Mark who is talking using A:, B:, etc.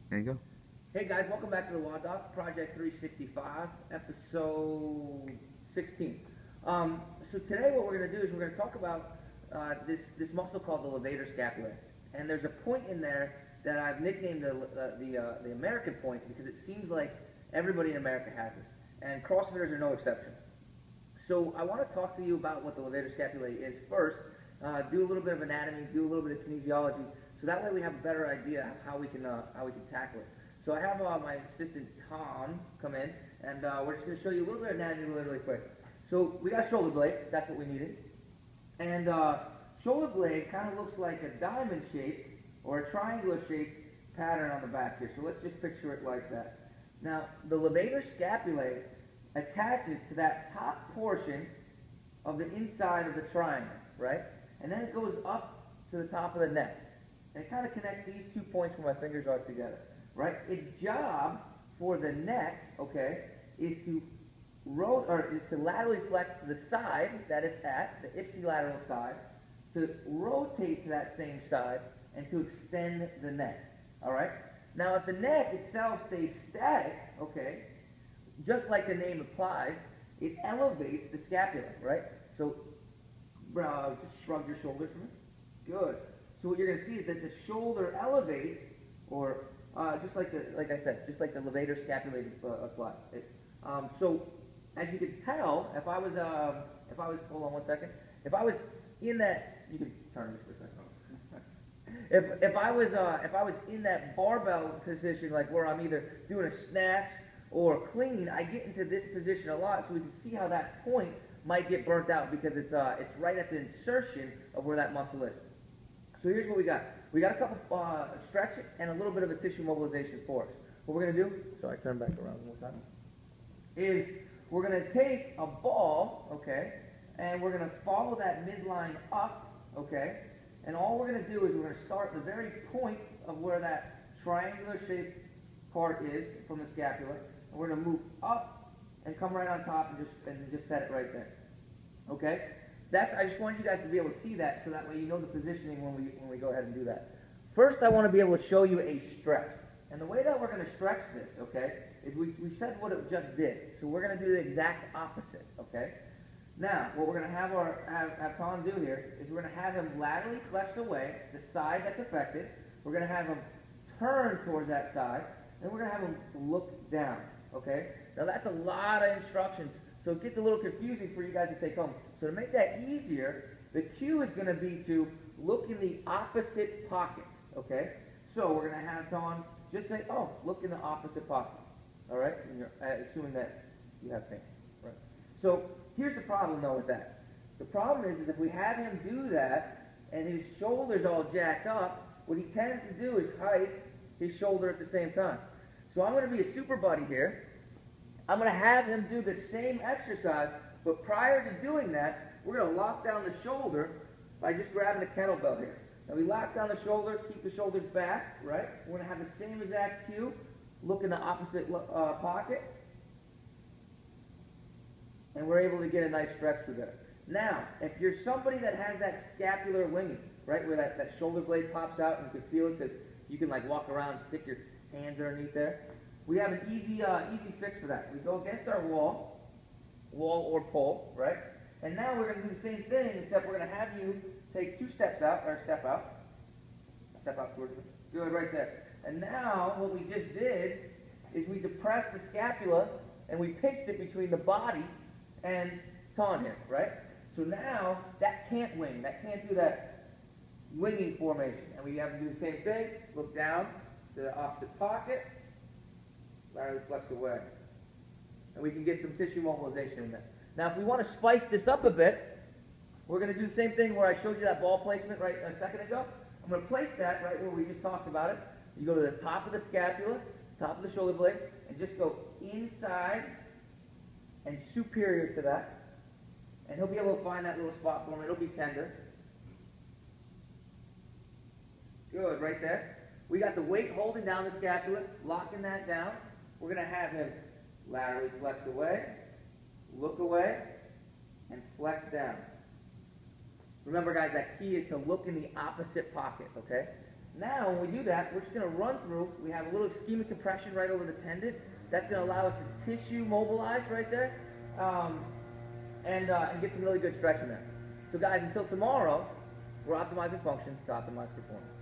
A: There you go.
B: Hey guys, welcome back to the WODdoc Project365, episode 16. So today what we're going to do is we're going to talk about this muscle called the levator scapulae. And there's a point in there that I've nicknamed the American point because it seems like everybody in America has this. And CrossFitters are no exception. So I want to talk to you about what the levator scapulae is first, do a little bit of anatomy, do a little bit of kinesiology, so that way we have a better idea of how we can tackle it. So I have my assistant Tom come in, and we're just going to show you a little bit of anatomy really quick. So we got shoulder blade, that's what we needed. And shoulder blade kind of looks like a diamond shape or a triangular shaped pattern on the back here. So let's just picture it like that. Now the levator scapulae attaches to that top portion of the inside of the triangle, right? And then it goes up to the top of the neck. And it kind of connects these 2 points where my fingers are together, right? Its job for the neck, okay, is to laterally flex to the side that it's at, the ipsilateral side, to rotate to that same side, and to extend the neck, all right? Now, if the neck itself stays static, okay, just like the name applies, it elevates the scapula, right? So, just shrug your shoulders for me. Good. So what you're going to see is that the shoulder elevates, or just like I said, just like the levator scapulae applies. So as you can tell, if I was, hold on 1 second. If I was in that, you can turn this for a second. If I was in that barbell position, like where I'm either doing a snatch or clean, I get into this position a lot, so we can see how that point might get burnt out because it's right at the insertion of where that muscle is. So here's what we got. We got a couple stretch and a little bit of a tissue mobilization for us. What we're going to do, so I turn back around one more time, is we're going to take a ball, okay, and we're going to follow that midline up, okay, and all we're going to do is we're going to start the very point of where that triangular shaped part is from the scapula, and we're going to move up and come right on top and just set it right there, okay? I just wanted you guys to be able to see that so that way you know the positioning when we go ahead and do that. First, I want to be able to show you a stretch. And the way that we're going to stretch this, okay, is we said what it just did. So we're going to do the exact opposite, okay? Now, what we're going to have Tom do here is we're going to have him laterally flex away, the side that's affected. We're going to have him turn towards that side, and we're going to have him look down, okay? Now, that's a lot of instructions. So it gets a little confusing for you guys to take home. So to make that easier, the cue is going to be to look in the opposite pocket, okay? So we're going to have Tom just say, oh, look in the opposite pocket, all right? And you're assuming that you have pain, right? So here's the problem, though, with that. The problem is if we have him do that and his shoulder's all jacked up, what he tends to do is hide his shoulder at the same time. So I'm going to be a super buddy here. I'm going to have him do the same exercise, but prior to doing that, we're going to lock down the shoulder by just grabbing the kettlebell here. Now we lock down the shoulder, keep the shoulders back, right? We're going to have the same exact cue, look in the opposite pocket, and we're able to get a nice stretch through there. Now, if you're somebody that has that scapular winging, right, where that shoulder blade pops out and you can feel it because you can like walk around and stick your hands underneath there, we have an easy fix for that. We go against our wall or pole, right? And now we're going to do the same thing, except we're going to have you take 2 steps out, or step out towards me. Good, right there. And now what we just did is we depressed the scapula and we pitched it between the body and Tom here, right? So now that can't wing, that can't do that winging formation. And we have to do the same thing, look down to the opposite pocket, laterally flex away. And we can get some tissue mobilization in there. Now, if we want to spice this up a bit, we're going to do the same thing where I showed you that ball placement right a second ago. I'm going to place that right where we just talked about it. You go to the top of the scapula, top of the shoulder blade, and just go inside and superior to that. And he'll be able to find that little spot for him. It'll be tender. Good, right there. We got the weight holding down the scapula, locking that down. We're going to have him laterally flex away, look away, and flex down. Remember, guys, that key is to look in the opposite pocket, okay? Now, when we do that, we're just going to run through. We have a little ischemic compression right over the tendon. That's going to allow us to tissue mobilize right there, and get some really good stretch in there. So guys, until tomorrow, we're optimizing function to optimize performance.